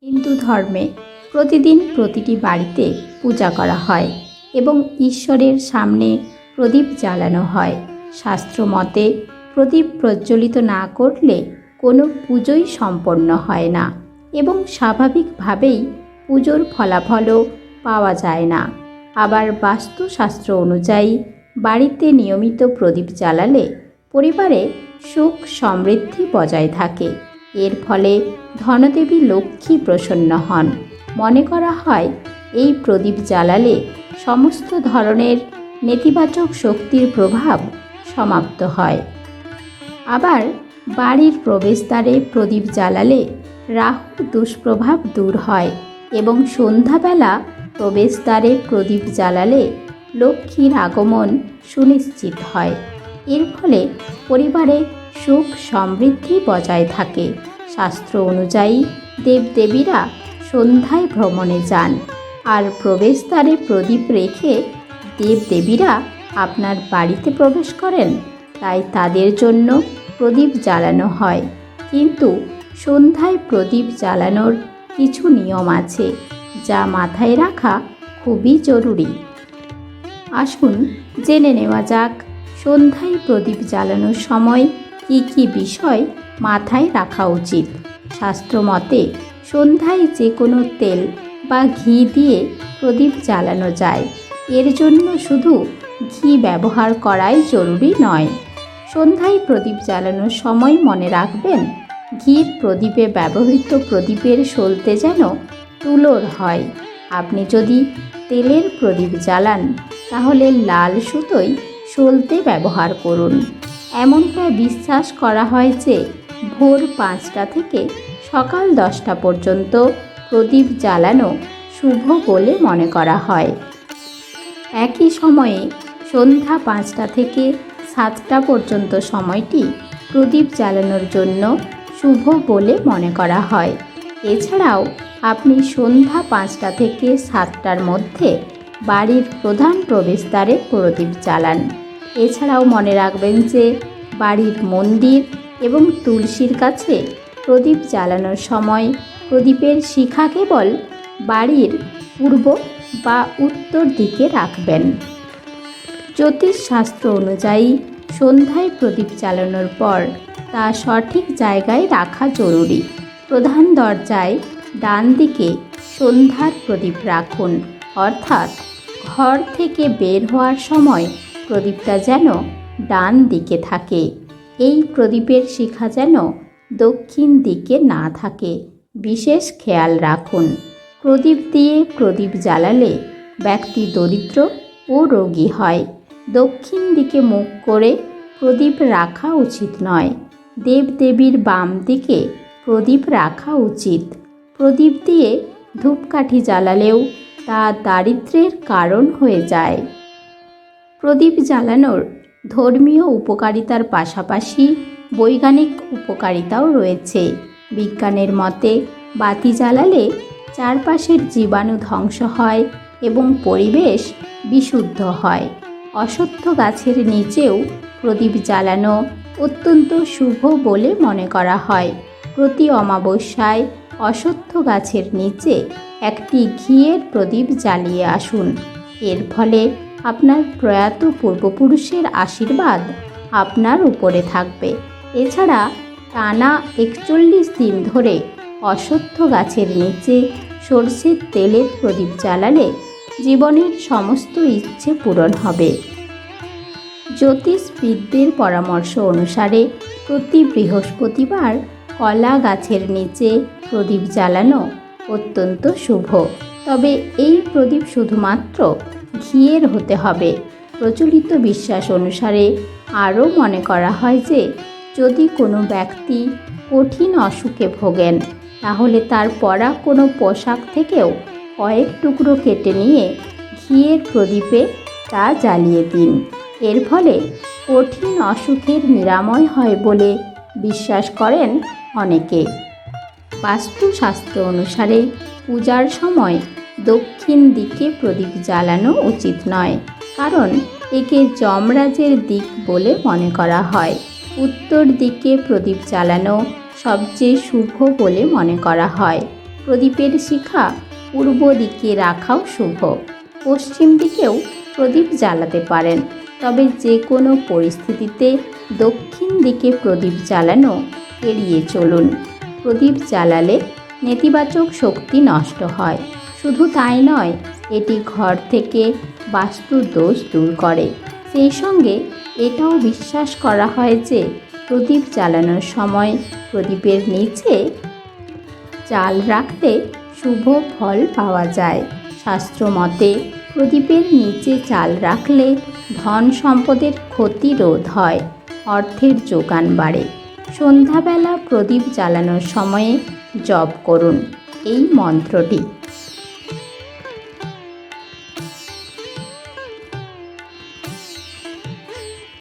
হিন্দু ধর্মে প্রতিদিন প্রতিটি বাড়িতে পূজা করা হয় এবং ঈশ্বরের সামনে প্রদীপ জ্বালানো হয়। শাস্ত্র মতে প্রদীপ প্রজ্বলিত না করলে কোনো পুজোই সম্পন্ন হয় না এবং স্বাভাবিকভাবেই পুজোর ফলাফলও পাওয়া যায় না। আবার বাস্তুশাস্ত্র অনুযায়ী বাড়িতে নিয়মিত প্রদীপ জ্বালালে পরিবারে সুখ সমৃদ্ধি বজায় থাকে। এর ফলে ধনদেবী লক্ষ্মী প্রসন্ন হন। মনে করা হয় এই প্রদীপ জ্বালালে সমস্ত ধরনের নেতিবাচক শক্তির প্রভাব সমাপ্ত হয়। আবার বাড়ির প্রবেশদ্বারে প্রদীপ জ্বালালে রাহুর দুষ্প্রভাব দূর হয় এবং সন্ধ্যাবেলা প্রবেশদ্বারে প্রদীপ জ্বালালে লক্ষ্মীর আগমন সুনিশ্চিত হয়। এর ফলে পরিবারে সুখ সমৃদ্ধি বজায় থাকে। শাস্ত্র অনুযায়ী দেবদেবীরা সন্ধ্যায় ভ্রমণে যান, আর প্রবেশদ্বারে প্রদীপ রেখে দেবদেবীরা আপনার বাড়িতে প্রবেশ করেন, তাই তাদের জন্য প্রদীপ জ্বালানো হয়। কিন্তু সন্ধ্যায় প্রদীপ জ্বালানোর কিছু নিয়ম আছে, যা মাথায় রাখা খুবই জরুরি। আসুন জেনে নেওয়া যাক সন্ধ্যায় প্রদীপ জ্বালানোর সময় কী কী বিষয় মাথায় রাখা উচিত। শাস্ত্র মতে সন্ধ্যায় যে কোনো তেল বা ঘি দিয়ে প্রদীপ জ্বালানো যায়। এর জন্য শুধু ঘি ব্যবহার করাই জরুরি নয়। সন্ধ্যায় প্রদীপ জ্বালানোর সময় মনে রাখবেন, ঘির প্রদীপে ব্যবহৃত প্রদীপের সলতে যেন তুলোর হয়। আপনি যদি তেলের প্রদীপ জ্বালান তাহলে লাল সুতোয় সলতে ব্যবহার করুন। এমনটাই বিশ্বাস করা হয় যে ভোর 5টা থেকে সকাল 10টা পর্যন্ত প্রদীপ জ্বালানো শুভ বলে মনে করা হয়। একই সময়ে সন্ধ্যা 5টা থেকে 7টা পর্যন্ত সময়টি প্রদীপ জ্বালানোর জন্য শুভ বলে মনে করা হয়। এছাড়াও আপনি সন্ধ্যা 5টা থেকে 7টার মধ্যে বাড়ির প্রধান প্রবেশদ্বারে প্রদীপ জ্বালান। এছাড়াও মনে রাখবেন যে বাড়ির মন্দির এবং তুলসীর কাছে প্রদীপ জ্বালানোর সময় প্রদীপের শিখা কেবল বাড়ির পূর্ব বা উত্তর দিকে রাখবেন। জ্যোতিষশাস্ত্র অনুযায়ী সন্ধ্যায় প্রদীপ জ্বালানোর পর তা সঠিক জায়গায় রাখা জরুরি। প্রধান দরজায় ডান দিকে সন্ধ্যার প্রদীপ রাখুন, অর্থাৎ ঘর থেকে বের হওয়ার সময় প্রদীপটা যেন ডান দিকে থাকে। এই প্রদীপের শিখা যেন দক্ষিণ দিকে না থাকে, বিশেষ খেয়াল রাখুন। প্রদীপ দিয়ে প্রদীপ জ্বালালে ব্যক্তি দরিদ্র ও রোগী হয়। দক্ষিণ দিকে মুখ করে প্রদীপ রাখা উচিত নয়। দেবদেবীর বাম দিকে প্রদীপ রাখা উচিত। প্রদীপ দিয়ে ধূপকাঠি জ্বালালেও তা দারিদ্র্যের কারণ হয়ে যায়। প্রদীপ জ্বালানোর ধর্মীয় উপকারিতার পাশাপাশি বৈজ্ঞানিক উপকারিতাও রয়েছে। বিজ্ঞানের মতে বাতি জ্বালালে চারপাশের জীবাণু ধ্বংস হয় এবং পরিবেশ বিশুদ্ধ হয়। অশ্বত্থ গাছের নিচেও প্রদীপ জ্বালানো অত্যন্ত শুভ বলে মনে করা হয়। প্রতি অমাবস্যায় অশ্বত্থ গাছের নিচে একটি ঘিয়ের প্রদীপ জ্বালিয়ে আসুন। এর ফলে আপনার প্রয়াত পূর্বপুরুষের আশীর্বাদ আপনার উপরে থাকবে। এছাড়া টানা 41 দিন ধরে অশ্বত্থ গাছের নিচে সরষের তেলের প্রদীপ জ্বালালে জীবনের সমস্ত ইচ্ছে পূরণ হবে। জ্যোতিষবিদদের পরামর্শ অনুসারে প্রতি বৃহস্পতিবার কলা গাছের নিচে প্রদীপ জ্বালানো অত্যন্ত শুভ। তবে এই প্রদীপ শুধুমাত্র ঘিয়ের হতে হবে। প্রচলিত বিশ্বাস অনুসারে আরও মনে করা হয় যে যদি কোনো ব্যক্তি কঠিন অসুখে ভোগেন, তাহলে তার পরা কোনো পোশাক থেকেও কয়েক টুকরো কেটে নিয়ে ঘিয়ের প্রদীপে তা জ্বালিয়ে দিন। এর ফলে কঠিন অসুখের নিরাময় হয় বলে বিশ্বাস করেন অনেকে। বাস্তুশাস্ত্র অনুসারে পূজার সময় দক্ষিণ দিকে প্রদীপ জ্বালানো উচিত নয়, কারণ একে যমরাজের দিক বলে মনে করা হয়। উত্তর দিকে প্রদীপ জ্বালানো সবচেয়ে শুভ বলে মনে করা হয়। প্রদীপের শিখা পূর্ব দিকে রাখাও শুভ। পশ্চিম দিকেও প্রদীপ জ্বালাতে পারেন, তবে যে কোনো পরিস্থিতিতে দক্ষিণ দিকে প্রদীপ জ্বালানো এড়িয়ে চলুন। প্রদীপ জ্বালালে নেতিবাচক শক্তি নষ্ট হয়। শুধু তাই নয়, এটি ঘর থেকে বাস্তু দোষ দূর করে। সেই সঙ্গে এটাও বিশ্বাস করা হয় যে প্রদীপ জ্বালানোর সময় প্রদীপের নিচে চাল রাখলে শুভ ফল পাওয়া যায়। শাস্ত্র মতে প্রদীপের নিচে চাল রাখলে ধন সম্পদের ক্ষতি রোধ হয়, অর্থের যোগান বাড়ে। সন্ধ্যাবেলা প্রদীপ জ্বালানোর সময়ে জপ করুন এই মন্ত্রটি: